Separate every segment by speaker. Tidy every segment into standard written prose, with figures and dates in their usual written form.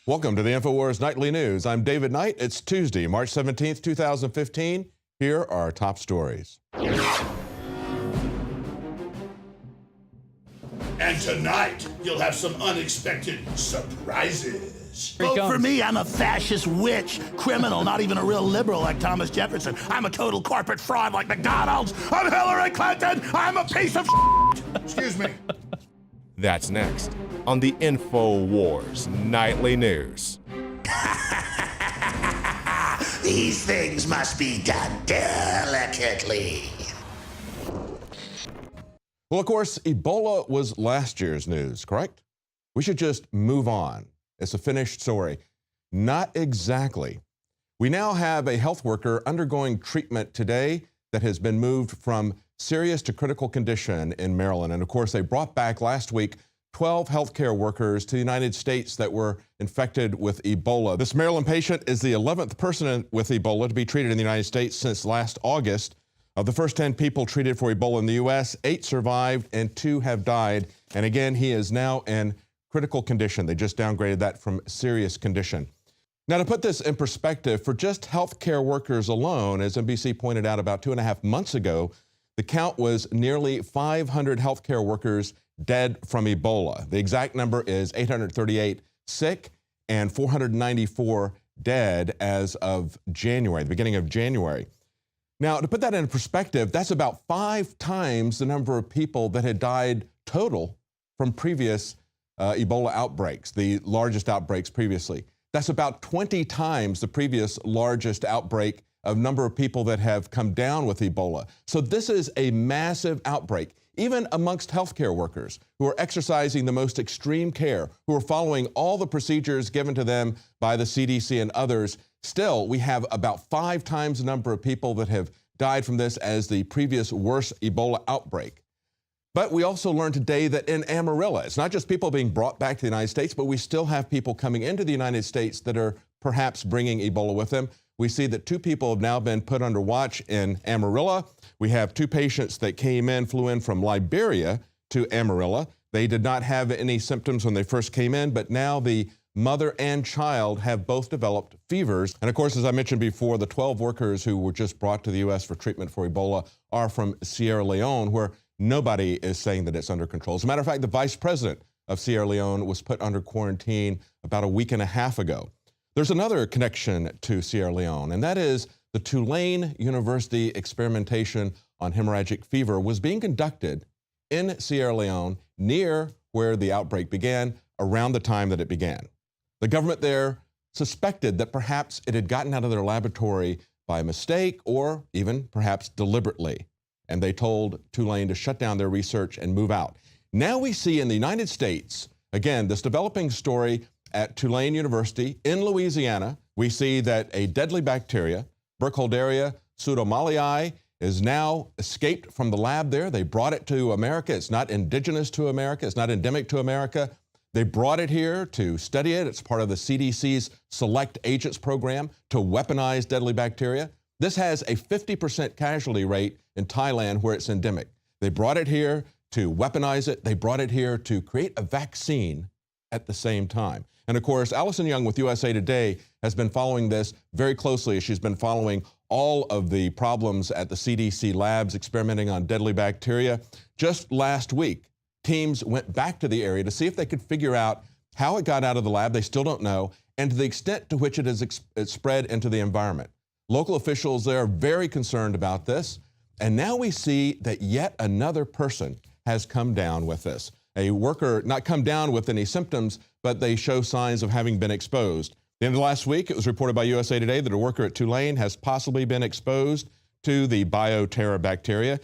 Speaker 1: Welcome to the Infowars Nightly News. I'm David Knight. It's Tuesday, March 17th, 2015. Here are our top stories.
Speaker 2: And tonight, you'll have some unexpected surprises.
Speaker 3: Vote for me. I'm a fascist witch, criminal, not even a real liberal like Thomas Jefferson. I'm a total corporate fraud like McDonald's. I'm Hillary Clinton. I'm a piece of
Speaker 2: Excuse me.
Speaker 4: That's next on the Infowars Nightly News.
Speaker 3: These things must be done delicately.
Speaker 1: Well, of course, Ebola was last year's news, correct? We should just move on. It's a finished story. Not exactly. We now have a health worker undergoing treatment today that has been moved from serious to critical condition in Maryland. And of course, they brought back last week 12 healthcare workers to the United States that were infected with Ebola. This Maryland patient is the 11th person with Ebola to be treated in the United States since last August. Of the first 10 people treated for Ebola in the U.S., 8 survived and 2 have died. And again, he is now in critical condition. They just downgraded that from serious condition. Now, to put this in perspective, for just healthcare workers alone, as NBC pointed out about 2.5 months ago, the count was nearly 500 healthcare workers dead from Ebola. The exact number is 838 sick and 494 dead as of January, the beginning of January. Now, to put that in perspective, that's about 5 times the number of people that had died total from previous Ebola outbreaks, the largest outbreaks previously. That's about 20 times the previous largest outbreak of number of people that have come down with Ebola. So this is a massive outbreak, even amongst healthcare workers who are exercising the most extreme care, who are following all the procedures given to them by the CDC and others. Still, we have about 5 times the number of people that have died from this as the previous worst Ebola outbreak. But we also learned today that in Amarillo, it's not just people being brought back to the United States, but we still have people coming into the United States that are perhaps bringing Ebola with them. We see that 2 people have now been put under watch in Amarillo. We have 2 patients that flew in from Liberia to Amarillo. They did not have any symptoms when they first came in, but now the mother and child have both developed fevers. And of course, as I mentioned before, the 12 workers who were just brought to the U.S. for treatment for Ebola are from Sierra Leone, where nobody is saying that it's under control. As a matter of fact, the vice president of Sierra Leone was put under quarantine about a week and a half ago. There's another connection to Sierra Leone, and that is the Tulane University experimentation on hemorrhagic fever was being conducted in Sierra Leone near where the outbreak began, around the time that it began. The government there suspected that perhaps it had gotten out of their laboratory by mistake or even perhaps deliberately, and they told Tulane to shut down their research and move out. Now we see in the United States, again, this developing story at Tulane University in Louisiana. We see that a deadly bacteria, Burkholderia pseudomallii, is now escaped from the lab there. They brought it to America. It's not indigenous to America. It's not endemic to America. They brought it here to study it. It's part of the CDC's Select Agents program to weaponize deadly bacteria. This has a 50% casualty rate in Thailand where it's endemic. They brought it here to weaponize it. They brought it here to create a vaccine at the same time. And of course, Allison Young with USA Today has been following this very closely. She's been following all of the problems at the CDC labs experimenting on deadly bacteria. Just last week, teams went back to the area to see if they could figure out how it got out of the lab. They still don't know, and to the extent to which it has spread into the environment. Local officials there are very concerned about this. And now we see that yet another person has come down with this. A worker not come down with any symptoms, but they show signs of having been exposed. At the end of last week, it was reported by USA Today that a worker at Tulane has possibly been exposed to the bioterror bacteria.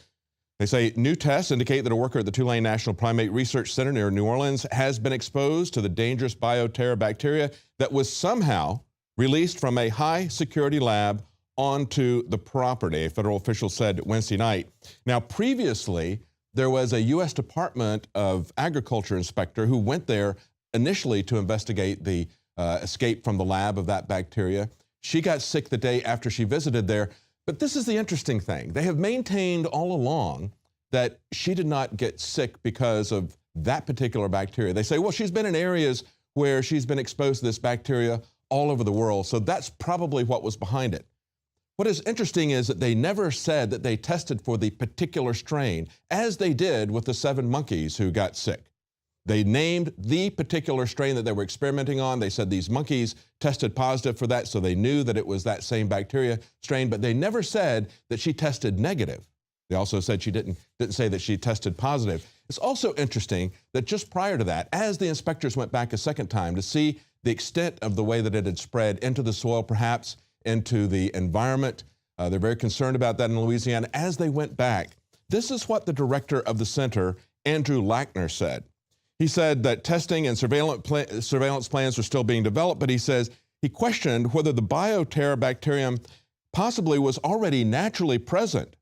Speaker 1: They say new tests indicate that a worker at the Tulane National Primate Research Center near New Orleans has been exposed to the dangerous bioterror bacteria that was somehow released from a high-security lab onto the property, a federal official said Wednesday night. Now, previously, there was a U.S. Department of Agriculture inspector who went there initially to investigate the escape from the lab of that bacteria. She got sick the day after she visited there. But this is the interesting thing. They have maintained all along that she did not get sick because of that particular bacteria. They say, well, she's been in areas where she's been exposed to this bacteria all over the world. So that's probably what was behind it. What is interesting is that they never said that they tested for the particular strain, as they did with the 7 monkeys who got sick. They named the particular strain that they were experimenting on. They said these monkeys tested positive for that, so they knew that it was that same bacteria strain, but they never said that she tested negative. They also said she didn't say that she tested positive. It's also interesting that just prior to that, as the inspectors went back a second time to see the extent of the way that it had spread into the soil, perhaps into the environment, they're very concerned about that in Louisiana. As they went back, this is what the director of the center, Andrew Lackner, said. He said that testing and surveillance plans are still being developed, but he says he questioned whether the bioterror bacterium possibly was already naturally present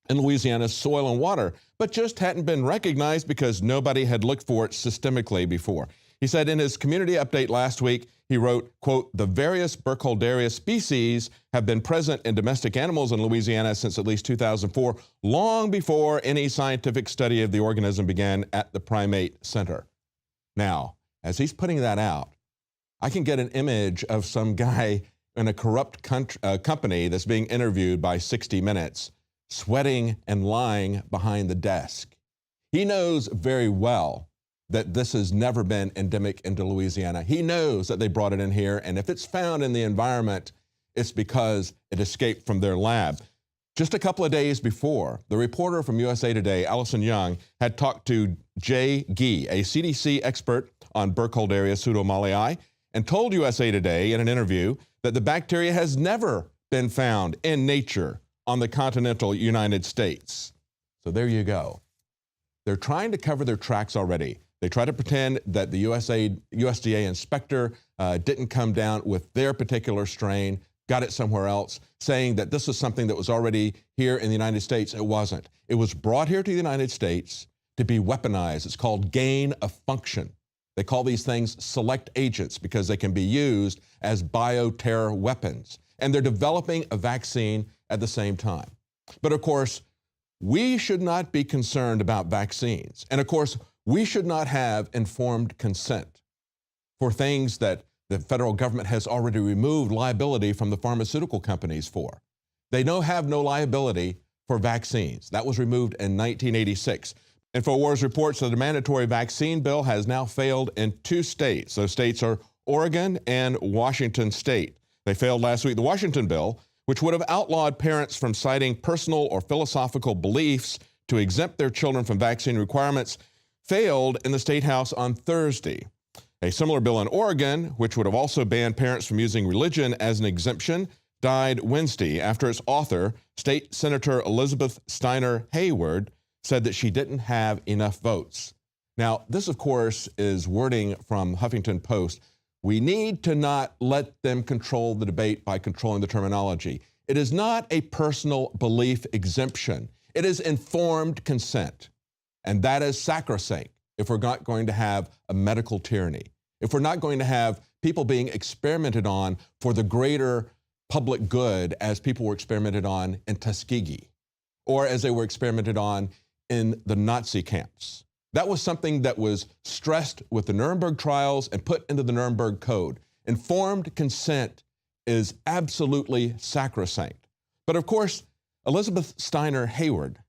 Speaker 1: in Louisiana's soil and water, but just hadn't been recognized because nobody had looked for it systemically before. He said in his community update last week, he wrote, quote, "The various Burkholderia species have been present in domestic animals in Louisiana since at least 2004, long before any scientific study of the organism began at the Primate Center." Now, as he's putting that out, I can get an image of some guy in a corrupt company that's being interviewed by 60 Minutes, sweating and lying behind the desk. He knows very well that this has never been endemic into Louisiana. He knows that they brought it in here, and if it's found in the environment, it's because it escaped from their lab. Just a couple of days before, the reporter from USA Today, Allison Young, had talked to Jay Gee, a CDC expert on Burkholderia pseudomallei, and told USA Today in an interview that the bacteria has never been found in nature on the continental United States. So there you go. They're trying to cover their tracks already. They try to pretend that the USDA inspector didn't come down with their particular strain, got it somewhere else, saying that this was something that was already here in the United States. It wasn't. It was brought here to the United States to be weaponized. It's called gain of function. They call these things select agents because they can be used as bioterror weapons. And they're developing a vaccine at the same time. But of course, we should not be concerned about vaccines. And of course, we should not have informed consent for things that the federal government has already removed liability from the pharmaceutical companies for. They have no liability for vaccines. That was removed in 1986. Infowars reports that the mandatory vaccine bill has now failed in 2 states. Those states are Oregon and Washington State. They failed last week. The Washington bill, which would have outlawed parents from citing personal or philosophical beliefs to exempt their children from vaccine requirements, failed in the State House on Thursday. A similar bill in Oregon, which would have also banned parents from using religion as an exemption, died Wednesday after its author, State Senator Elizabeth Steiner Hayward, said that she didn't have enough votes. Now, this, of course, is wording from Huffington Post. We need to not let them control the debate by controlling the terminology. It is not a personal belief exemption. It is informed consent. And that is sacrosanct if we're not going to have a medical tyranny, if we're not going to have people being experimented on for the greater public good as people were experimented on in Tuskegee, or as they were experimented on in the Nazi camps. That was something that was stressed with the Nuremberg trials and put into the Nuremberg Code. Informed consent is absolutely sacrosanct. But of course, Elizabeth Steiner Hayward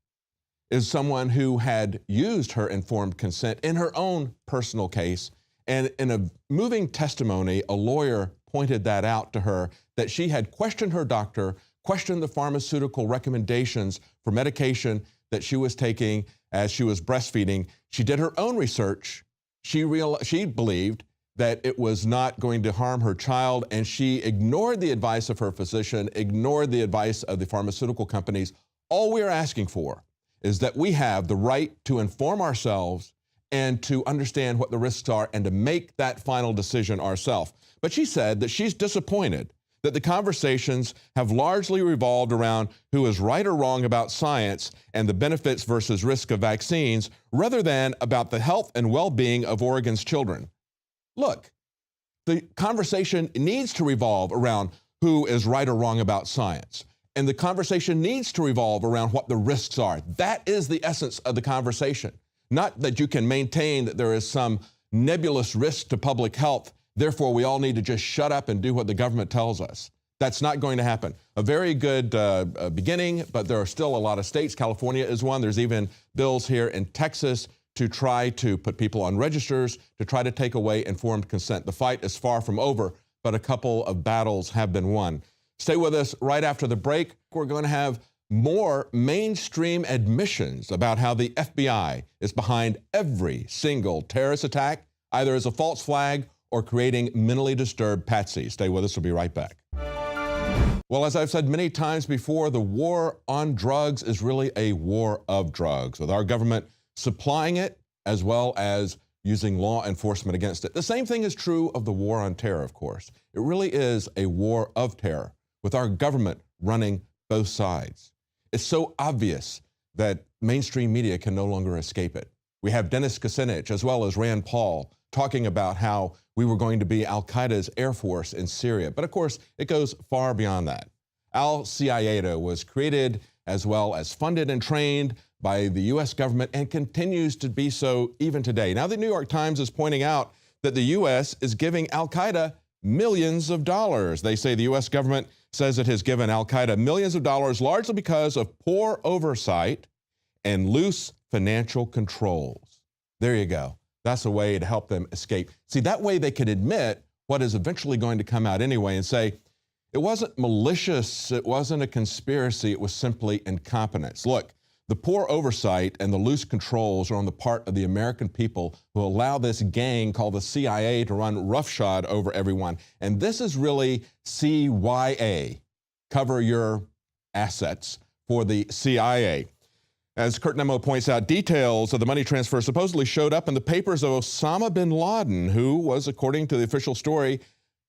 Speaker 1: is someone who had used her informed consent in her own personal case. And in a moving testimony, a lawyer pointed that out to her, that she had questioned her doctor, questioned the pharmaceutical recommendations for medication that she was taking as she was breastfeeding. She did her own research. She believed that it was not going to harm her child, and she ignored the advice of her physician, ignored the advice of the pharmaceutical companies. All we are asking for is that we have the right to inform ourselves and to understand what the risks are and to make that final decision ourselves. But she said that she's disappointed that the conversations have largely revolved around who is right or wrong about science and the benefits versus risk of vaccines, rather than about the health and well-being of Oregon's children. Look, the conversation needs to revolve around who is right or wrong about science. And the conversation needs to revolve around what the risks are. That is the essence of the conversation. Not that you can maintain that there is some nebulous risk to public health. Therefore, we all need to just shut up and do what the government tells us. That's not going to happen. A very good beginning, but there are still a lot of states. California is one. There's even bills here in Texas to try to put people on registers to try to take away informed consent. The fight is far from over, but a couple of battles have been won. Stay with us right after the break. We're going to have more mainstream admissions about how the FBI is behind every single terrorist attack, either as a false flag or creating mentally disturbed patsies. Stay with us. We'll be right back. Well, as I've said many times before, the war on drugs is really a war of drugs, with our government supplying it as well as using law enforcement against it. The same thing is true of the war on terror, of course. It really is a war of terror, with our government running both sides. It's so obvious that mainstream media can no longer escape it. We have Dennis Kucinich as well as Rand Paul talking about how we were going to be al-Qaeda's air force in Syria. But of course, it goes far beyond that. Al-Qaeda was created as well as funded and trained by the U.S. government and continues to be so even today. Now, the New York Times is pointing out that the U.S. is giving al-Qaeda millions of dollars. They say the U.S. government says it has given al-Qaeda millions of dollars largely because of poor oversight and loose financial controls. There you go. That's a way to help them escape. See, that way they can admit what is eventually going to come out anyway and say, it wasn't malicious, it wasn't a conspiracy, it was simply incompetence. Look, the poor oversight and the loose controls are on the part of the American people who allow this gang called the CIA to run roughshod over everyone. And this is really CYA, cover your assets, for the CIA. As Kurt Nemo points out, details of the money transfer supposedly showed up in the papers of Osama bin Laden, who was, according to the official story,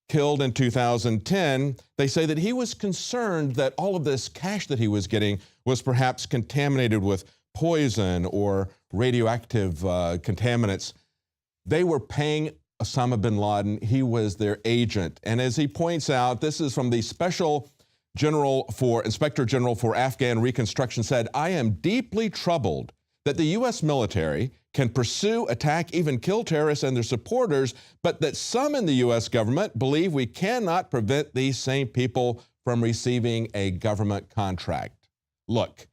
Speaker 1: killed in 2010. They say that he was concerned that all of this cash that he was getting was perhaps contaminated with poison or radioactive contaminants. They were paying Osama bin Laden. He was their agent. And as he points out, this is from the Inspector General for Afghan Reconstruction said, I am deeply troubled that the U.S. military can pursue, attack, even kill terrorists and their supporters, but that some in the U.S. government believe we cannot prevent these same people from receiving a government contract. Look,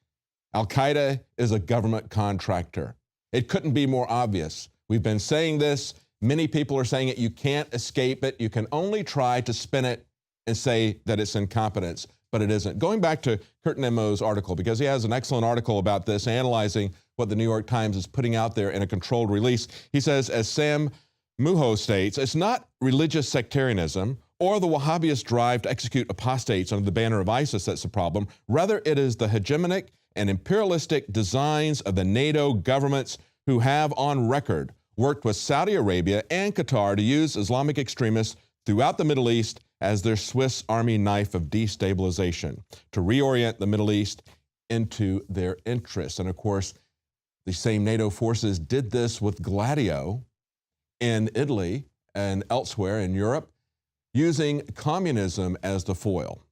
Speaker 1: al-Qaeda is a government contractor. It couldn't be more obvious. We've been saying this. Many people are saying it. You can't escape it. You can only try to spin it and say that it's incompetence, but it isn't. Going back to Kurt Nemo's article, because he has an excellent article about this, analyzing what the New York Times is putting out there in a controlled release. He says, as Sam Muho states, it's not religious sectarianism or the Wahhabist drive to execute apostates under the banner of ISIS that's the problem. Rather, it is the hegemonic and imperialistic designs of the NATO governments who have on record worked with Saudi Arabia and Qatar to use Islamic extremists throughout the Middle East as their Swiss Army knife of destabilization, to reorient the Middle East into their interests. And of course, the same NATO forces did this with Gladio in Italy and elsewhere in Europe, using communism as the foil.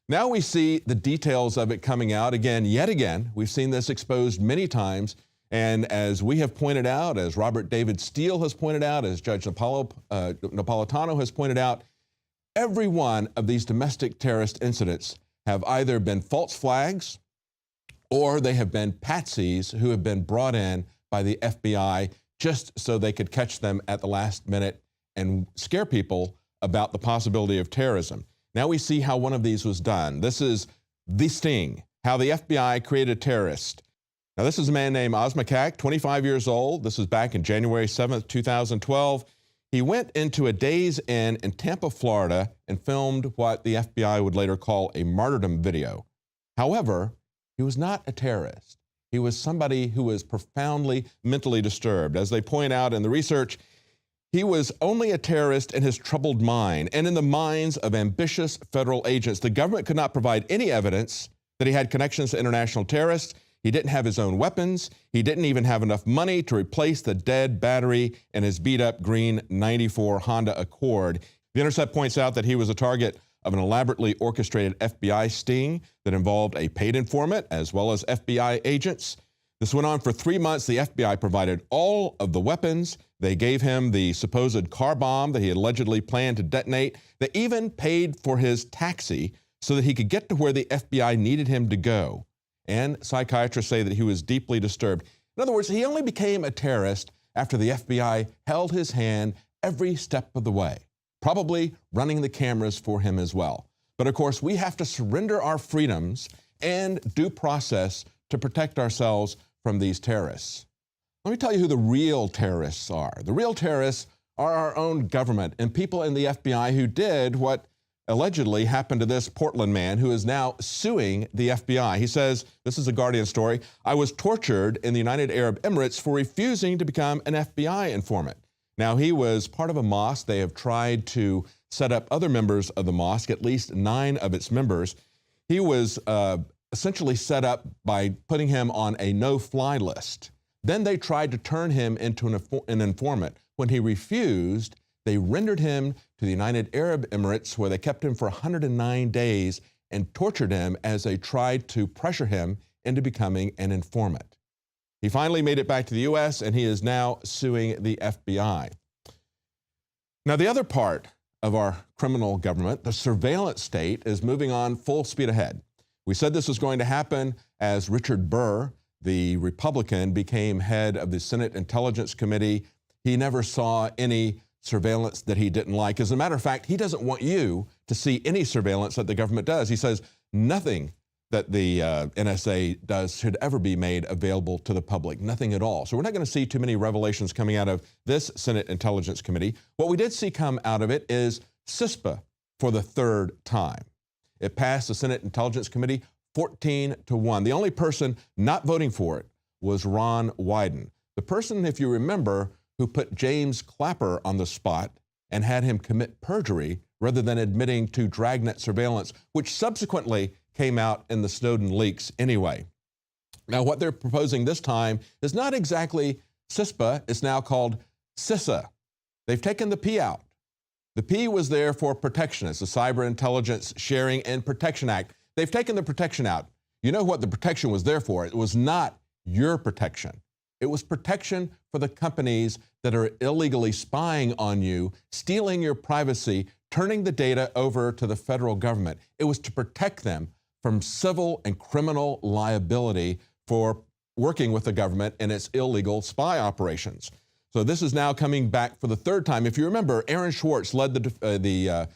Speaker 1: Now we see the details of it coming out again, yet again. We've seen this exposed many times. And as we have pointed out, as Robert David Steele has pointed out, as Judge Napolitano has pointed out, every one of these domestic terrorist incidents have either been false flags or they have been patsies who have been brought in by the FBI just so they could catch them at the last minute and scare people about the possibility of terrorism. Now we see how one of these was done. This is the sting, how the FBI created a terrorist. Now this is a man named Oz Makak, 25 years old. This was back in January 7th, 2012. He went into a Days Inn in Tampa, Florida, and filmed what the FBI would later call a martyrdom video. However, he was not a terrorist. He was somebody who was profoundly mentally disturbed. As they point out in the research, he was only a terrorist in his troubled mind and in the minds of ambitious federal agents. The government could not provide any evidence that he had connections to international terrorists. He didn't have his own weapons. He didn't even have enough money to replace the dead battery in his beat-up green 94 Honda Accord. The Intercept points out that he was a target of an elaborately orchestrated FBI sting that involved a paid informant as well as FBI agents. This went on for 3 months. The FBI provided all of the weapons. They gave him the supposed car bomb that he had allegedly planned to detonate. They even paid for his taxi so that he could get to where the FBI needed him to go. And psychiatrists say that he was deeply disturbed. In other words, he only became a terrorist after the FBI held his hand every step of the way, probably running the cameras for him as well. But of course, we have to surrender our freedoms and due process to protect ourselves from these terrorists. Let me tell you who the real terrorists are. The real terrorists are our own government and people in the FBI who did what allegedly happened to this Portland man who is now suing the FBI. He says, this is a Guardian story, "I was tortured in the United Arab Emirates for refusing to become an FBI informant." Now, he was part of a mosque. They have tried to set up other members of the mosque, at least 9 of its members. He was essentially set up by putting him on a no-fly list. Then they tried to turn him into an informant. When he refused, they rendered him to the United Arab Emirates, where they kept him for 109 days and tortured him as they tried to pressure him into becoming an informant. He finally made it back to the U.S., and he is now suing the FBI. Now, the other part of our criminal government, the surveillance state, is moving on full speed ahead. We said this was going to happen as Richard Burr, the Republican, became head of the Senate Intelligence Committee. He never saw any surveillance that he didn't like. As a matter of fact, he doesn't want you to see any surveillance that the government does. He says nothing that the NSA does should ever be made available to the public, nothing at all. So we're not going to see too many revelations coming out of this Senate Intelligence Committee. What we did see come out of it is CISPA for the 3rd time. It passed the Senate Intelligence Committee 14-1. The only person not voting for it was Ron Wyden, the person, if you remember, who put James Clapper on the spot and had him commit perjury rather than admitting to dragnet surveillance, which subsequently came out in the Snowden leaks anyway. Now, what they're proposing this time is not exactly CISPA. It's now called CISA. They've taken the P out. The P was there for protection. It's the Cyber Intelligence Sharing and Protection Act. They've taken the protection out. You know what the protection was there for? It was not your protection. It was protection for the companies that are illegally spying on you, stealing your privacy, turning the data over to the federal government. It was to protect them from civil and criminal liability for working with the government in its illegal spy operations. So this is now coming back for the 3rd time. If you remember, Aaron Swartz led the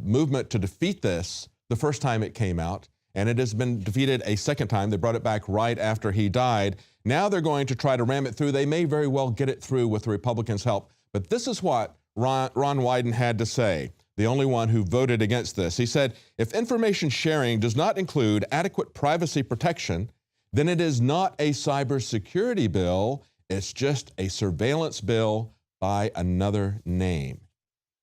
Speaker 1: movement to defeat this the first time it came out, and it has been defeated a 2nd time. They brought it back right after he died. Now they're going to try to ram it through. They may very well get it through with the Republicans' help. But this is what Ron Wyden had to say, the only one who voted against this. He said, "If information sharing does not include adequate privacy protection, then it is not a cybersecurity bill. It's just a surveillance bill by another name."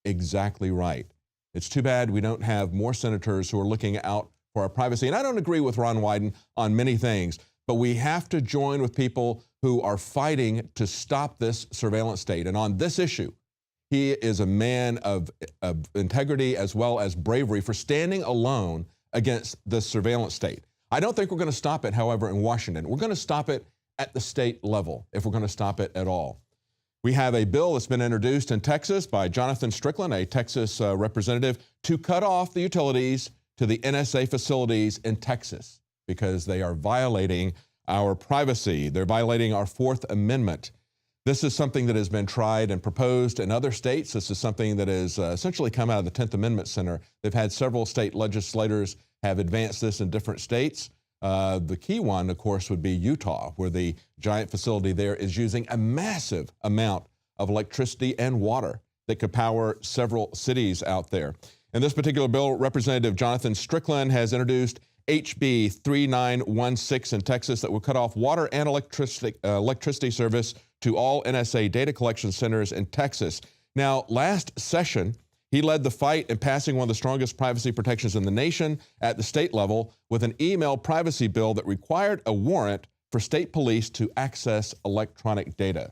Speaker 1: Exactly right. It's too bad we don't have more senators who are looking out for our privacy. And I don't agree with Ron Wyden on many things, but we have to join with people who are fighting to stop this surveillance state. And on this issue, he is a man of integrity as well as bravery for standing alone against the surveillance state. I don't think we're going to stop it, however, in Washington. We're going to stop it at the state level, if we're going to stop it at all. We have a bill that's been introduced in Texas by Jonathan Strickland, a Texas representative, to cut off the utilities to the NSA facilities in Texas because they are violating our privacy. They're violating our 4th Amendment. This is something that has been tried and proposed in other states. This is something that has essentially come out of the 10th Amendment Center. They've had several state legislators have advanced this in different states. The key one, of course, would be Utah, where the giant facility there is using a massive amount of electricity and water that could power several cities out there. In this particular bill, Representative Jonathan Strickland has introduced HB 3916 in Texas that will cut off water and electricity service to all NSA data collection centers in Texas. Now, last session, he led the fight in passing one of the strongest privacy protections in the nation at the state level with an email privacy bill that required a warrant for state police to access electronic data.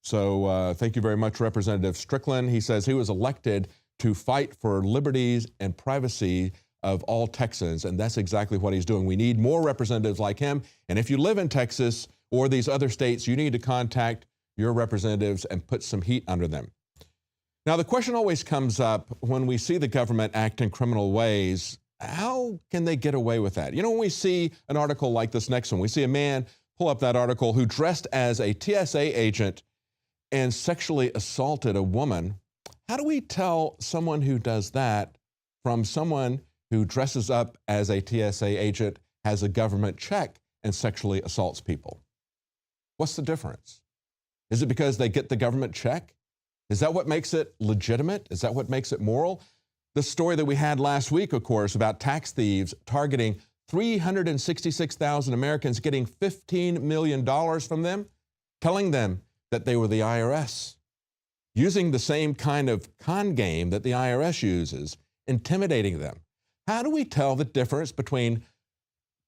Speaker 1: So thank you very much, Representative Strickland. He says he was elected to fight for liberties and privacy of all Texans, and that's exactly what he's doing. We need more representatives like him, and if you live in Texas or these other states, you need to contact your representatives and put some heat under them. Now, the question always comes up when we see the government act in criminal ways, how can they get away with that? You know, when we see an article like this next one, we see a man pull up that article who dressed as a TSA agent and sexually assaulted a woman. How do we tell someone who does that from someone who dresses up as a TSA agent, has a government check, and sexually assaults people? What's the difference? Is it because they get the government check? Is that what makes it legitimate? Is that what makes it moral? The story that we had last week, of course, about tax thieves targeting 366,000 Americans, getting $15 million from them, telling them that they were the IRS, using the same kind of con game that the IRS uses, intimidating them. How do we tell the difference between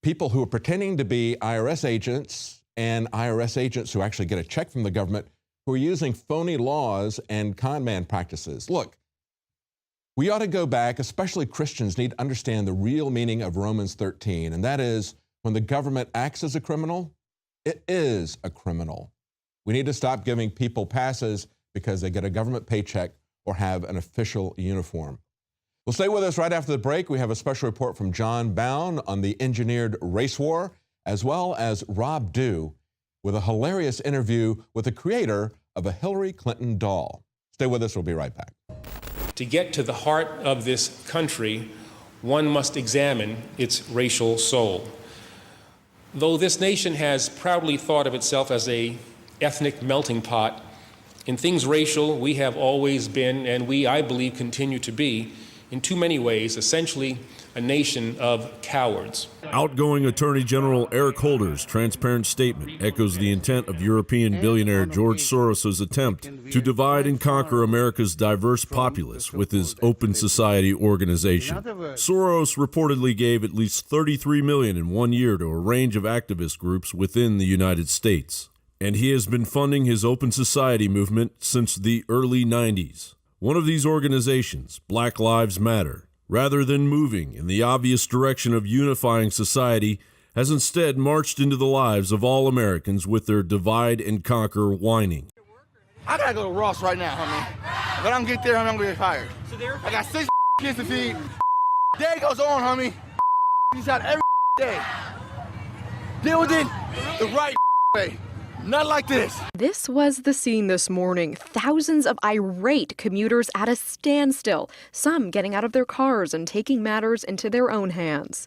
Speaker 1: people who are pretending to be IRS agents and IRS agents who actually get a check from the government, who are using phony laws and con man practices? Look, we ought to go back, especially Christians need to understand the real meaning of Romans 13, and that is when the government acts as a criminal, it is a criminal. We need to stop giving people passes because they get a government paycheck or have an official uniform. Well, stay with us right after the break. We have a special report from John Bound on the engineered race war, as well as Rob Dew with a hilarious interview with the creator of a Hillary Clinton doll. Stay with us. We'll be right back.
Speaker 5: To get to the heart of this country, one must examine its racial soul. Though this nation has proudly thought of itself as an ethnic melting pot, in things racial, we have always been, and we, I believe, continue to be, in too many ways, essentially a nation of cowards.
Speaker 6: Outgoing Attorney General Eric Holder's transparent statement echoes the intent of European billionaire George Soros' attempt to divide and conquer America's diverse populace with his Open Society organization. Soros reportedly gave at least $33 million in 1 year to a range of activist groups within the United States. And he has been funding his Open Society movement since the early 90s. One of these organizations, Black Lives Matter, rather than moving in the obvious direction of unifying society, has instead marched into the lives of all Americans with their divide and conquer whining.
Speaker 7: I gotta go to Ross right now, homie. If I don't get there, I'm gonna get fired. I got 6 kids to feed. Day goes on, homie. He's out every day. Deal with it the right way. Not like this.
Speaker 8: This was the scene this morning. Thousands of irate commuters at a standstill, some getting out of their cars and taking matters into their own hands.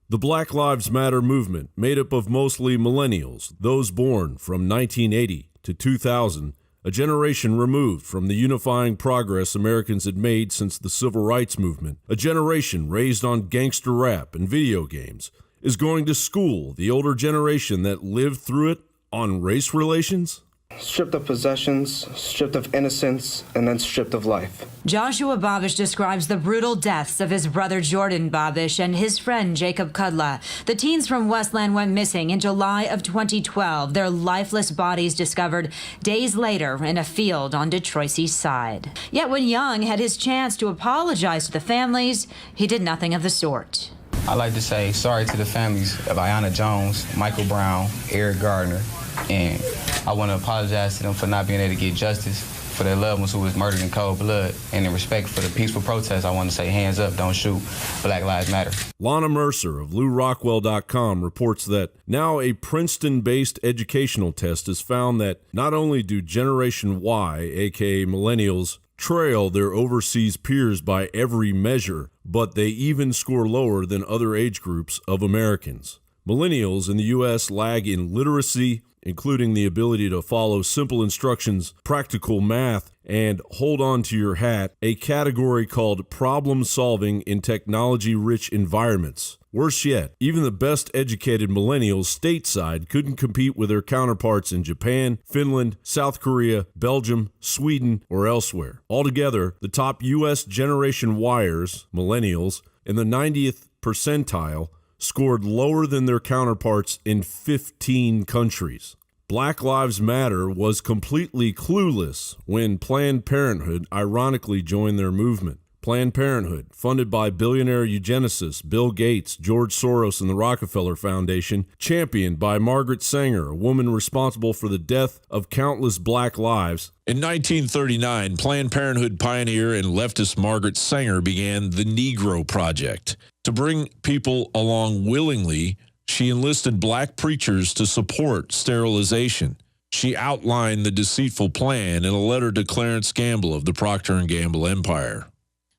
Speaker 6: The Black Lives Matter movement, made up of mostly millennials, those born from 1980 to 2000, a generation removed from the unifying progress Americans had made since the Civil Rights Movement, a generation raised on gangster rap and video games, is going to school the older generation that lived through it on race relations?
Speaker 9: Stripped of possessions, stripped of innocence, and then stripped of life.
Speaker 10: Joshua Babish describes the brutal deaths of his brother Jordan Babish and his friend Jacob Kudla. The teens from Westland went missing in July of 2012. Their lifeless bodies discovered days later in a field on Detroit's east side. Yet when Young had his chance to apologize to the families, he did nothing of the sort.
Speaker 11: I'd like to say sorry to the families of Ayanna Jones, Michael Brown, Eric Gardner, and I want to apologize to them for not being able to get justice for their loved ones who was murdered in cold blood. And in respect for the peaceful protests, I want to say hands up, don't shoot, Black Lives Matter.
Speaker 6: Lana Mercer of LouRockwell.com reports that now a Princeton-based educational test has found that not only do Generation Y, aka millennials, trail their overseas peers by every measure, but they even score lower than other age groups of Americans. Millennials in the U.S. lag in literacy, including the ability to follow simple instructions, practical math, and hold on to your hat, a category called problem solving in technology-rich environments. Worse yet, even the best educated millennials stateside couldn't compete with their counterparts in Japan, Finland, South Korea, Belgium, Sweden, or elsewhere. Altogether, the top U.S. Generation Yers, millennials, in the 90th percentile scored lower than their counterparts in 15 countries. Black Lives Matter was completely clueless when Planned Parenthood ironically joined their movement. Planned Parenthood, funded by billionaire eugenicists Bill Gates, George Soros, and the Rockefeller Foundation, championed by Margaret Sanger, a woman responsible for the death of countless black lives.
Speaker 12: In 1939, Planned Parenthood pioneer and leftist Margaret Sanger began the Negro Project. To bring people along willingly, she enlisted black preachers to support sterilization. She outlined the deceitful plan in a letter to Clarence Gamble of the Procter & Gamble empire.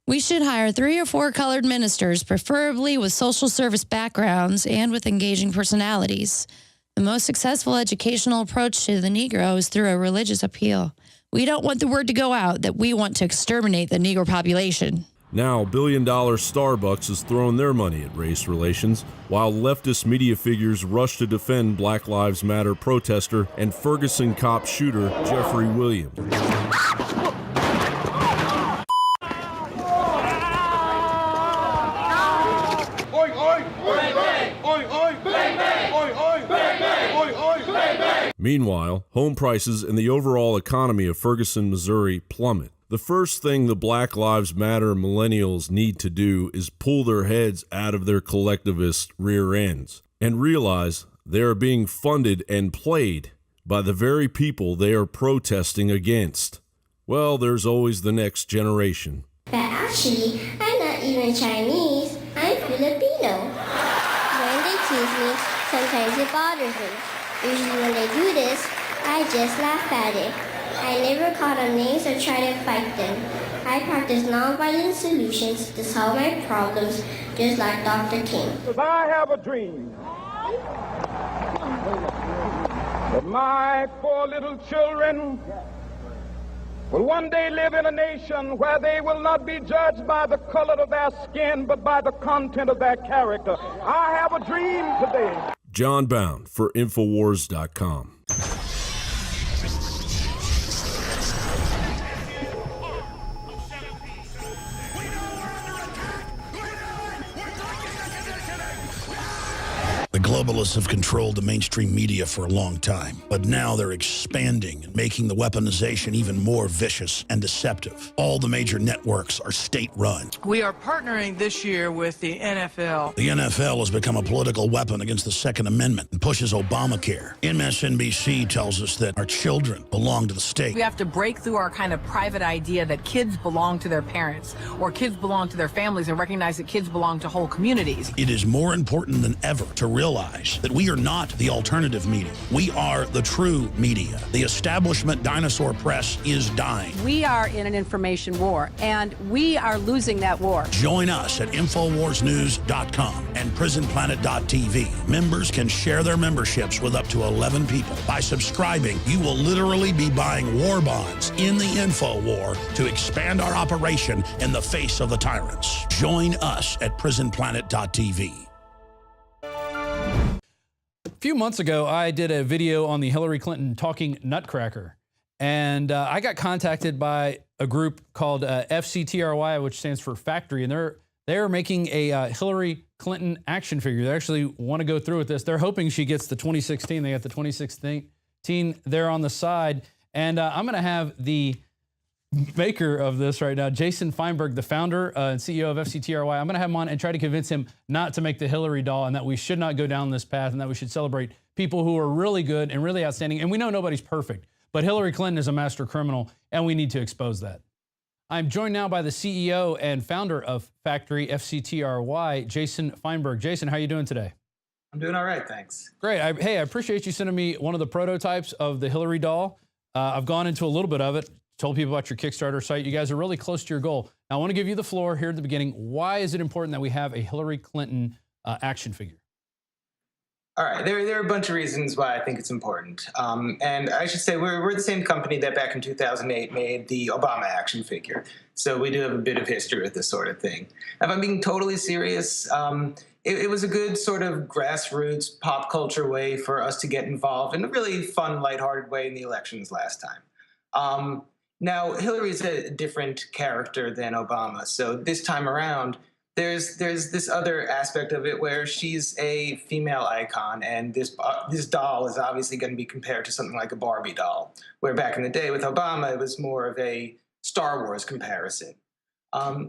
Speaker 13: We should hire 3 or 4 colored ministers, preferably with social service backgrounds and with engaging personalities. The most successful educational approach to the Negro is through a religious appeal. We don't want the word to go out that we want to exterminate the Negro population.
Speaker 6: Now, billion-dollar Starbucks has thrown their money at race relations, while leftist media figures rush to defend Black Lives Matter protester and Ferguson cop shooter Jeffrey Williams. Meanwhile, home prices and the overall economy of Ferguson, Missouri plummet. The first thing the Black Lives Matter millennials need to do is pull their heads out of their collectivist rear ends and realize they are being funded and played by the very people they are protesting against. Well, there's always the next generation.
Speaker 14: But actually, I'm not even Chinese, I'm Filipino. When they tease me, sometimes it bothers me. Usually when they do this, I just laugh at it. I never call them names or try to fight them. I practice nonviolent solutions to solve my problems, just like Dr. King.
Speaker 15: I have a dream that my 4 little children will one day live in a nation where they will not be judged by the color of their skin, but by the content of their character. I have a dream today.
Speaker 6: John Bound for Infowars.com.
Speaker 3: The globalists have controlled the mainstream media for a long time, but now they're expanding and making the weaponization even more vicious and deceptive. All the major networks are state-run.
Speaker 16: We are partnering this year with the NFL.
Speaker 3: The NFL has become a political weapon against the Second Amendment and pushes Obamacare. MSNBC tells us that our children belong to the state.
Speaker 17: We have to break through our kind of private idea that kids belong to their parents or kids belong to their families and recognize that kids belong to whole communities.
Speaker 3: It is more important than ever to realize that we are not the alternative media. We are the true media. The establishment dinosaur press is dying.
Speaker 18: We are in an information war, and we are losing that war.
Speaker 3: Join us at InfoWarsNews.com and PrisonPlanet.tv. Members can share their memberships with up to 11 people. By subscribing, you will literally be buying war bonds in the info war to expand our operation in the face of the tyrants. Join us at PrisonPlanet.tv.
Speaker 19: A few months ago, I did a video on the Hillary Clinton talking nutcracker, and I got contacted by a group called FCTRY, which stands for Factory, and they're making a Hillary Clinton action figure. They actually want to go through with this. They're hoping she gets the 2016. They got the 2016 there on the side, and I'm going to have the maker of this right now, Jason Feinberg, the founder and CEO of FCTRY. I'm going to have him on and try to convince him not to make the Hillary doll and that we should not go down this path and that we should celebrate people who are really good and really outstanding. And we know nobody's perfect, but Hillary Clinton is a master criminal and we need to expose that. I'm joined now by the CEO and founder of Factory FCTRY, Jason Feinberg. Jason, how are you doing today?
Speaker 20: I'm doing all right, thanks.
Speaker 19: Great. I appreciate you sending me one of the prototypes of the Hillary doll. I've gone into a little bit of it. Told people about your Kickstarter site. You guys are really close to your goal. Now, I want to give you the floor here at the beginning. Why is it important that we have a Hillary Clinton action figure?
Speaker 20: All right, there are a bunch of reasons why I think it's important. And I should say we're the same company that back in 2008 made the Obama action figure. So we do have a bit of history with this sort of thing. If I'm being totally serious, it was a good sort of grassroots pop culture way for us to get involved in a really fun, lighthearted way in the elections last time. Now, Hillary's a different character than Obama. So this time around, there's this other aspect of it where she's a female icon, and this doll is obviously going to be compared to something like a Barbie doll, where back in the day with Obama, it was more of a Star Wars comparison.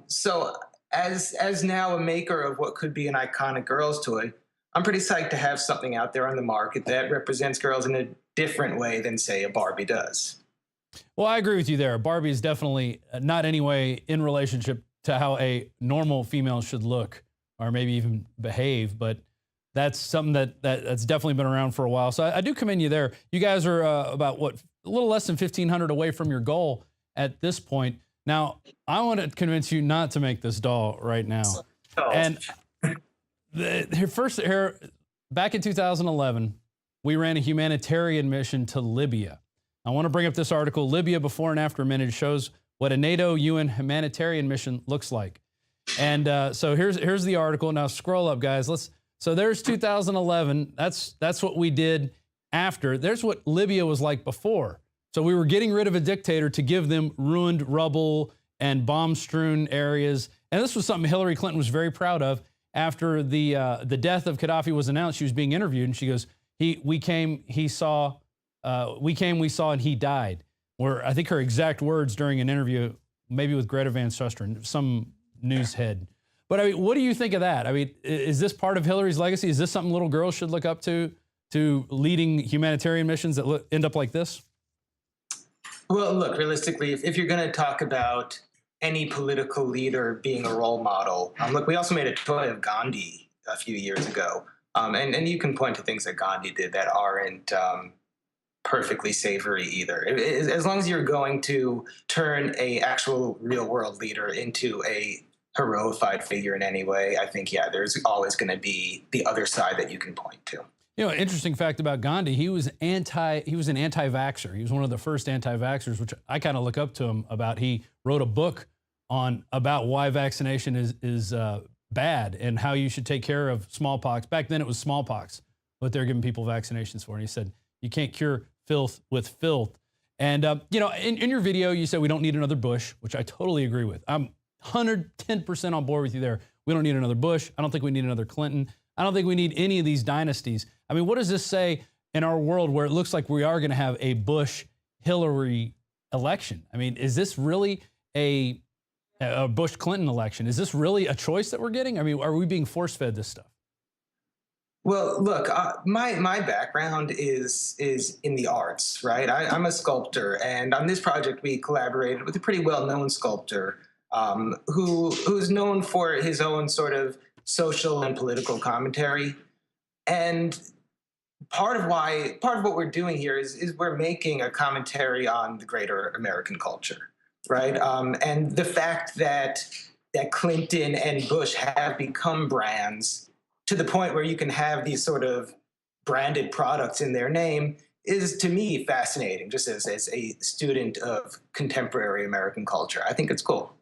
Speaker 20: So as now a maker of what could be an iconic girls toy, I'm pretty psyched to have something out there on the market that represents girls in a different way than, say, a Barbie does.
Speaker 19: Well, I agree with you there. Barbie is definitely not any way in relationship to how a normal female should look or maybe even behave, but that's something that's definitely been around for a while. So I do commend you there. You guys are about, what, a little less than 1,500 away from your goal at this point. Now, I want to convince you not to make this doll right now.
Speaker 20: Oh.
Speaker 19: And back in 2011, we ran a humanitarian mission to Libya. I want to bring up this article, Libya Before and After Minute, shows what a NATO UN humanitarian mission looks like. And so here's the article. Now scroll up, guys. So there's 2011. That's what we did after. There's what Libya was like before. So we were getting rid of a dictator to give them ruined rubble and bomb-strewn areas. And this was something Hillary Clinton was very proud of. After the death of Gaddafi was announced, she was being interviewed, and she goes, we came, we saw, and he died. Or I think her exact words during an interview, maybe with Greta Van Susteren, some news head. But I mean, what do you think of that? I mean, is this part of Hillary's legacy? Is this something little girls should look up to leading humanitarian missions that end up like this?
Speaker 20: Well, look, realistically, if you're going to talk about any political leader being a role model, look, we also made a toy of Gandhi a few years ago. And you can point to things that Gandhi did that aren't perfectly savory either. As long as you're going to turn a actual real world leader into a heroified figure in any way, I think, yeah, there's always going to be the other side that you can point to.
Speaker 19: You know, interesting fact about Gandhi, he was an anti-vaxxer. He was one of the first anti-vaxxers, which I kind of look up to him about. He wrote a book about why vaccination is bad and how you should take care of smallpox. Back then it was smallpox, what they're giving people vaccinations for. And he said, you can't cure filth with filth. And, you know, in your video, you said we don't need another Bush, which I totally agree with. I'm 110% on board with you there. We don't need another Bush. I don't think we need another Clinton. I don't think we need any of these dynasties. I mean, what does this say in our world where it looks like we are going to have a Bush-Hillary election? I mean, is this really a Bush-Clinton election? Is this really a choice that we're getting? I mean, are we being force-fed this stuff?
Speaker 20: Well, look, my background is in the arts, right? I'm a sculptor, and on this project we collaborated with a pretty well-known sculptor who's known for his own sort of social and political commentary. And part of what we're doing here is we're making a commentary on the greater American culture, right? And the fact that Clinton and Bush have become brands to the point where you can have these sort of branded products in their name is, to me, fascinating, just as a student of contemporary American culture. I think it's cool.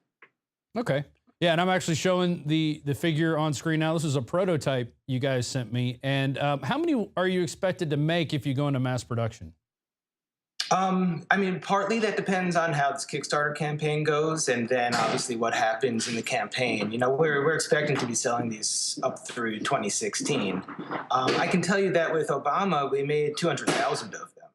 Speaker 19: Okay. Yeah, and I'm actually showing the figure on screen now. This is a prototype you guys sent me. And how many are you expected to make if you go into mass production?
Speaker 20: I mean, partly that depends on how this Kickstarter campaign goes, and then obviously what happens in the campaign. You know, we're expecting to be selling these up through 2016. I can tell you that with Obama, we made 200,000 of them.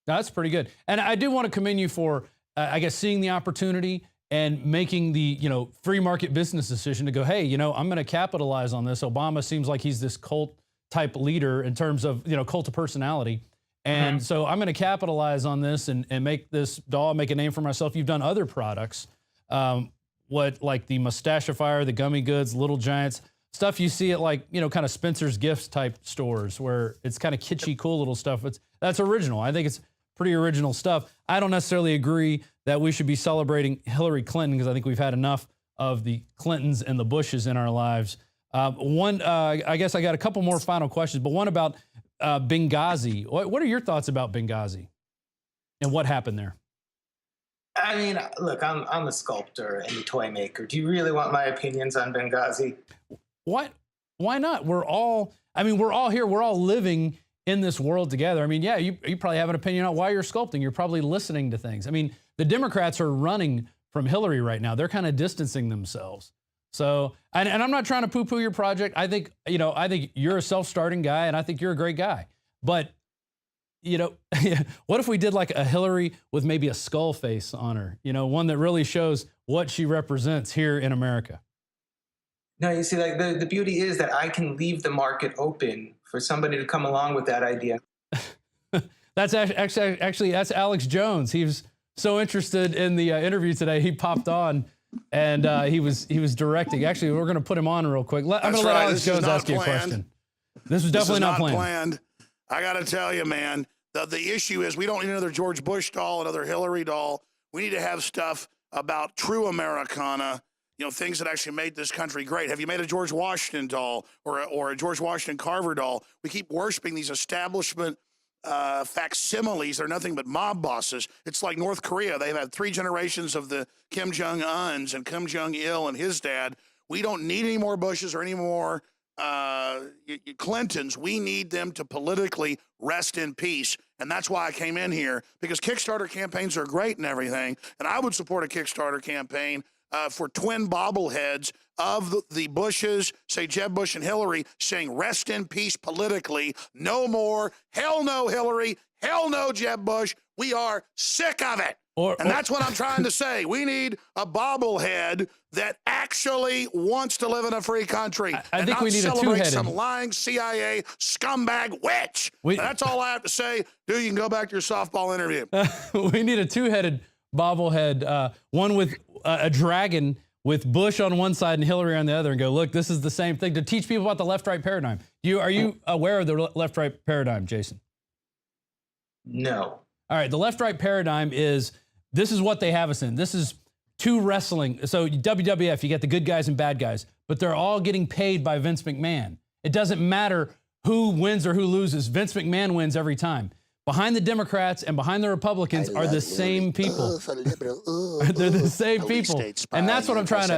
Speaker 19: That's pretty good. And I do want to commend you for, I guess, seeing the opportunity and making the, you know, free market business decision to go, hey, you know, I'm going to capitalize on this. Obama seems like he's this cult type leader in terms of, you know, cult of personality. And so I'm going to capitalize on this and make this doll, make a name for myself. You've done other products, like the Mustachifier, the Gummy Goods, Little Giants, stuff you see at, like, you know, kind of Spencer's Gifts type stores where it's kind of kitschy, cool little stuff. That's original. I think it's pretty original stuff. I don't necessarily agree that we should be celebrating Hillary Clinton because I think we've had enough of the Clintons and the Bushes in our lives. I guess I got a couple more final questions, but one about Benghazi. What are your thoughts about Benghazi and what happened there?
Speaker 20: I mean, look, I'm a sculptor and a toy maker. Do you really want my opinions on Benghazi?
Speaker 19: What? Why not? We're all here. We're all living in this world together. I mean, yeah, you probably have an opinion on why you're sculpting. You're probably listening to things. I mean, the Democrats are running from Hillary right now. They're kind of distancing themselves. So, and I'm not trying to poo-poo your project. I think you're a self-starting guy, and I think you're a great guy. But what if we did like a Hillary with maybe a skull face on her? One that really shows what she represents here in America.
Speaker 20: No, you see, like the beauty is that I can leave the market open for somebody to come along with that idea.
Speaker 19: That's actually that's Alex Jones. He was so interested in the interview today. He popped on and he was directing. Actually, we're going to put him on real quick. I'm going to let Alex Jones ask you a question. This was definitely not planned.
Speaker 21: I got to tell you, man, the issue is we don't need another George Bush doll, another Hillary doll. We need to have stuff about true Americana, things that actually made this country great. Have you made a George Washington doll or a George Washington Carver doll? We keep worshiping these establishment facsimiles. They're nothing but mob bosses. It's like North Korea. They've had 3 generations of the Kim Jong-uns and Kim Jong-il and his dad. We don't need any more Bushes or any more Clintons. We need them to politically rest in peace. And that's why I came in here, because Kickstarter campaigns are great and everything. And I would support a Kickstarter campaign for twin bobbleheads of the Bushes, say Jeb Bush and Hillary, saying rest in peace politically. No more. Hell no, Hillary. Hell no, Jeb Bush. We are sick of it. And that's what I'm trying to say. We need a bobblehead that actually wants to live in a free country
Speaker 19: I
Speaker 21: and
Speaker 19: think
Speaker 21: not
Speaker 19: we need
Speaker 21: celebrate
Speaker 19: a
Speaker 21: some
Speaker 19: two-headed.
Speaker 21: lying CIA scumbag witch. That's all I have to say. Dude, you can go back to your softball interview.
Speaker 19: We need a 2-headed bobblehead, one with a dragon with Bush on one side and Hillary on the other, and go, look, this is the same thing, to teach people about the left-right paradigm. Are you aware of the left-right paradigm, Jason?
Speaker 20: No.
Speaker 19: All right, the left-right paradigm is, this is what they have us in. This is 2 wrestling. So WWF, you get the good guys and bad guys, but they're all getting paid by Vince McMahon. It doesn't matter who wins or who loses. Vince McMahon wins every time. Behind the Democrats and behind the Republicans are the same people. They're the same people. And that's what I'm trying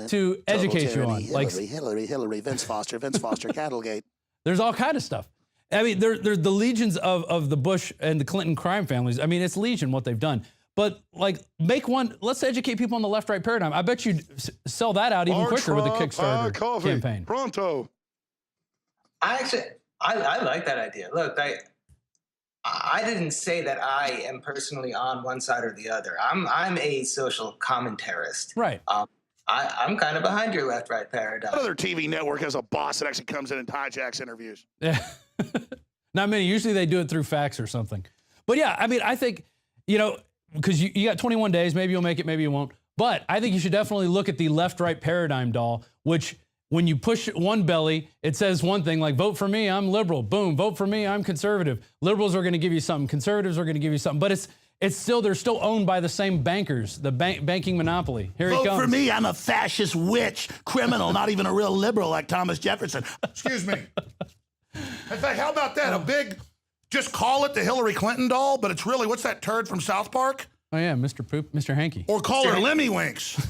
Speaker 19: to educate you on.
Speaker 21: Hillary, Vince Foster, Cattlegate.
Speaker 19: There's all kind of stuff. I mean, they're the legions of the Bush and the Clinton crime families. I mean, it's legion what they've done. But like, make one, let's educate people on the left-right paradigm. I bet you'd sell that out even quicker with a Kickstarter campaign.
Speaker 21: Pronto.
Speaker 20: I like that idea. Look, I didn't say that I am personally on one side or the other. I'm a social commentarist.
Speaker 19: Right.
Speaker 20: I'm kind of behind your left-right paradigm.
Speaker 21: What other TV network has a boss that actually comes in and hijacks interviews?
Speaker 19: Yeah. Not many. Usually they do it through fax or something. But yeah, I mean, I think, because you got 21 days, maybe you'll make it, maybe you won't. But I think you should definitely look at the left-right paradigm doll, which when you push one belly, it says one thing like, vote for me, I'm liberal. Boom, vote for me, I'm conservative. Liberals are going to give you something. Conservatives are going to give you something. But it's still, they're still owned by the same bankers, the banking monopoly. Here he comes.
Speaker 21: Vote for me, I'm a fascist witch, criminal, not even a real liberal like Thomas Jefferson. Excuse me. In fact, how about that? Just call it the Hillary Clinton doll, but it's really, what's that turd from South Park?
Speaker 19: Oh yeah, Mr. Poop, Mr. Hanky.
Speaker 21: Or call her Lemmy Winks.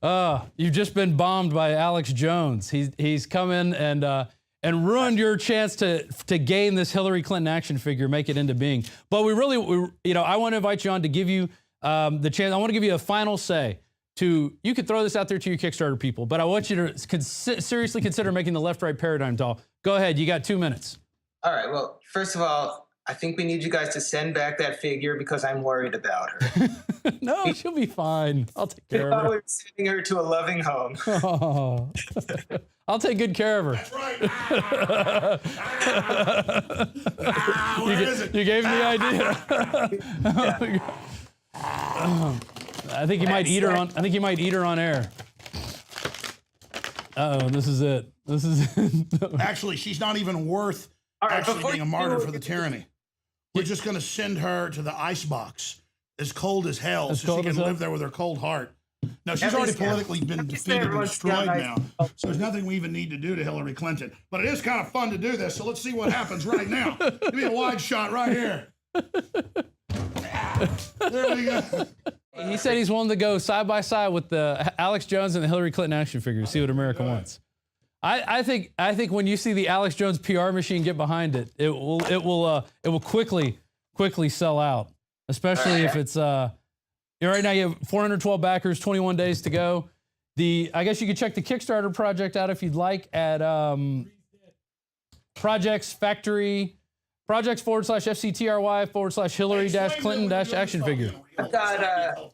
Speaker 19: You've just been bombed by Alex Jones. He's come in and ruined your chance to gain this Hillary Clinton action figure, make it into being. But I want to invite you on to give you the chance. I want to give you a final say. You could throw this out there to your Kickstarter people, but I want you to seriously consider making the left-right paradigm doll. Go ahead, you got 2 minutes.
Speaker 20: All right, well, first of all, I think we need you guys to send back that figure because I'm worried about her.
Speaker 19: No, she'll be fine. I'll take care of her.
Speaker 20: We're sending her to a loving home.
Speaker 19: Oh. I'll take good care of her.
Speaker 21: That's right.
Speaker 19: You gave me the idea. I think you might eat her on. I think you might eat her on air. Uh-oh, this is it. This is it.
Speaker 21: Actually, she's not even worth being a martyr for the tyranny. We're just going to send her to the ice box, as cold as hell, so she can live there with her cold heart. No, she's already politically been defeated and destroyed now. So there's nothing we even need to do to Hillary Clinton. But it is kind of fun to do this. So let's see what happens right now. Give me a wide shot right here. There we go.
Speaker 19: He said he's willing to go side by side with the Alex Jones and the Hillary Clinton action figure to see what America wants. I think when you see the Alex Jones PR machine get behind it, it will quickly sell out. Especially if it's right now you have 412 backers, 21 days to go. I guess you could check the Kickstarter project out if you'd like at Projects Factory projects/FCTRY/Hillary-Clinton-action figure.
Speaker 20: I've got,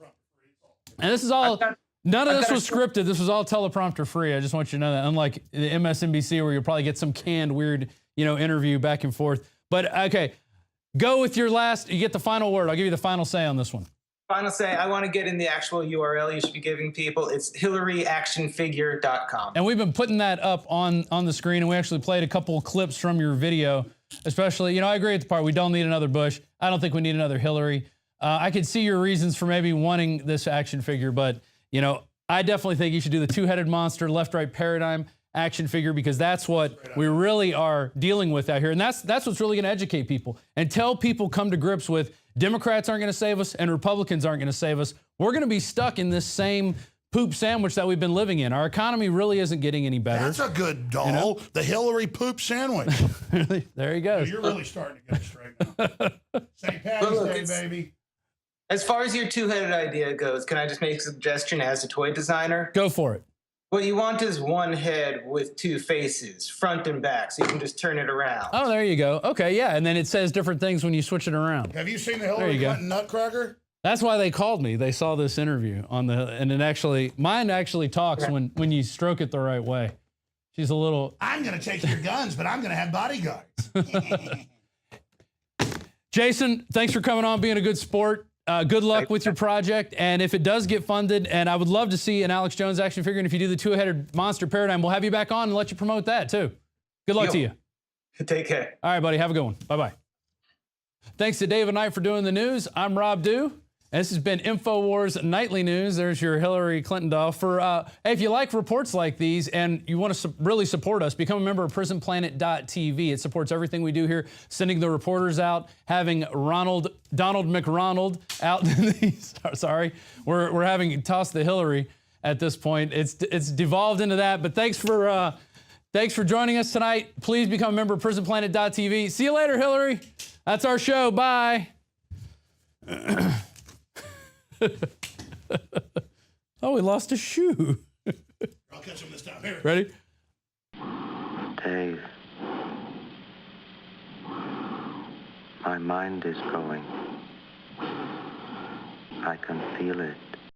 Speaker 19: And this is all, none of this was scripted. This was all teleprompter free. I just want you to know that. Unlike the MSNBC where you'll probably get some canned weird, interview back and forth. But okay, go with your last, you get the final word. I'll give you the final say on this one.
Speaker 20: Final say, I want to get in the actual URL you should be giving people. It's HillaryActionFigure.com.
Speaker 19: And we've been putting that up on the screen, and we actually played a couple of clips from your video, especially, I agree with the part, we don't need another Bush. I don't think we need another Hillary. I could see your reasons for maybe wanting this action figure, but, I definitely think you should do the two-headed monster, left-right paradigm action figure, because that's what we really are dealing with out here. And that's what's really going to educate people. Until people come to grips with Democrats aren't going to save us and Republicans aren't going to save us, we're going to be stuck in this same poop sandwich that we've been living in. Our economy really isn't getting any better.
Speaker 21: That's a good doll. The Hillary poop sandwich.
Speaker 19: There he goes.
Speaker 21: You're really starting to get it straight now. St. Patty's Day, baby.
Speaker 20: As far as your two-headed idea goes, can I just make a suggestion as a toy designer?
Speaker 19: Go for it.
Speaker 20: What you want is one head with two faces, front and back, so you can just turn it around.
Speaker 19: Oh, there you go. Okay, yeah, and then it says different things when you switch it around.
Speaker 21: Have you seen the Hillary Clinton Nutcracker?
Speaker 19: That's why they called me. They saw this interview on mine actually talks when you stroke it the right way. She's a little.
Speaker 21: I'm going to take your guns, but I'm going to have bodyguards.
Speaker 19: Jason, thanks for coming on, being a good sport. Good luck with your project, and if it does get funded, and I would love to see an Alex Jones action figure, and if you do the two-headed monster paradigm, we'll have you back on and let you promote that too. Good luck to you.
Speaker 20: Take care.
Speaker 19: All right, buddy. Have a good one. Bye-bye. Thanks to David Knight for doing the news. I'm Rob Dew. And this has been Infowars Nightly News. There's your Hillary Clinton doll. Hey, if you like reports like these and you want to really support us, become a member of PrisonPlanet.tv. It supports everything we do here, sending the reporters out, having Donald McRonald out. Sorry, we're having toss the Hillary at this point. It's devolved into that. But thanks for joining us tonight. Please become a member of PrisonPlanet.tv. See you later, Hillary. That's our show. Bye. Oh, we lost a shoe.
Speaker 21: I'll catch him this time. Here.
Speaker 19: Ready?
Speaker 2: Dave, my mind is going. I can feel it.